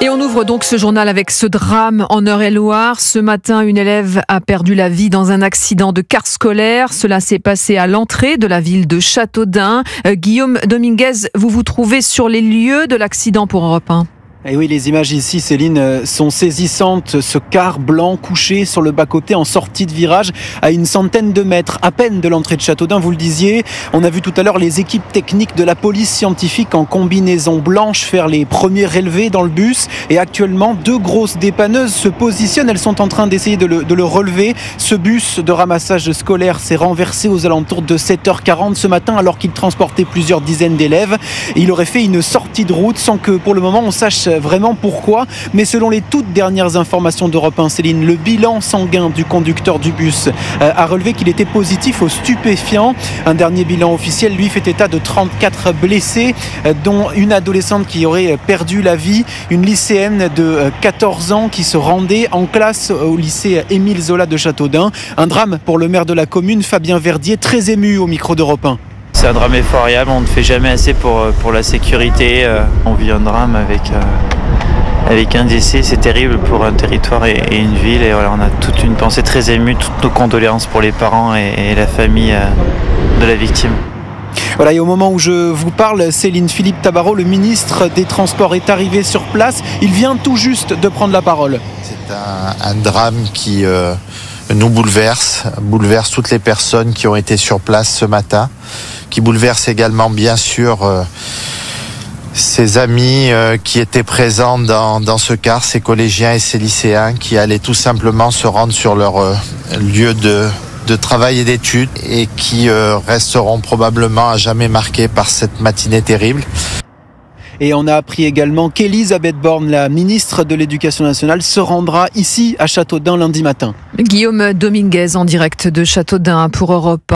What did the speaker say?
Et on ouvre donc ce journal avec ce drame en Eure-et-Loir. Ce matin, une élève a perdu la vie dans un accident de car scolaire. Cela s'est passé à l'entrée de la ville de Châteaudun. Guillaume Dominguez, vous vous trouvez sur les lieux de l'accident pour Europe 1. Et oui, les images ici, Céline, sont saisissantes. Ce car blanc couché sur le bas-côté en sortie de virage à une centaine de mètres, à peine de l'entrée de Châteaudun, vous le disiez. On a vu tout à l'heure les équipes techniques de la police scientifique en combinaison blanche faire les premiers relevés dans le bus. Et actuellement, deux grosses dépanneuses se positionnent. Elles sont en train d'essayer de le relever. Ce bus de ramassage scolaire s'est renversé aux alentours de 7h40 ce matin alors qu'il transportait plusieurs dizaines d'élèves. Et il aurait fait une sortie de route sans que pour le moment on sache vraiment pourquoi, mais selon les toutes dernières informations d'Europe 1, Céline, le bilan sanguin du conducteur du bus a relevé qu'il était positif aux stupéfiants. Un dernier bilan officiel, lui, fait état de 34 blessés, dont une adolescente qui aurait perdu la vie, une lycéenne de 14 ans qui se rendait en classe au lycée Émile Zola de Châteaudun. Un drame pour le maire de la commune, Fabien Verdier, très ému au micro d'Europe 1. C'est un drame effroyable, on ne fait jamais assez pour la sécurité. On vit un drame avec un décès, c'est terrible pour un territoire et une ville. Et voilà, on a toute une pensée très émue, toutes nos condoléances pour les parents et la famille de la victime. Voilà, et au moment où je vous parle, Céline, Philippe Tabarot, le ministre des Transports, est arrivé sur place. Il vient tout juste de prendre la parole. C'est un drame qui nous bouleverse toutes les personnes qui ont été sur place ce matin, qui bouleverse également bien sûr ses amis qui étaient présents dans ce car, ces collégiens et ces lycéens qui allaient tout simplement se rendre sur leur lieu de travail et d'études et qui resteront probablement à jamais marqués par cette matinée terrible. Et on a appris également qu'Elisabeth Borne, la ministre de l'Éducation nationale, se rendra ici à Châteaudun lundi matin. Guillaume Dominguez en direct de Châteaudun pour Europe 1.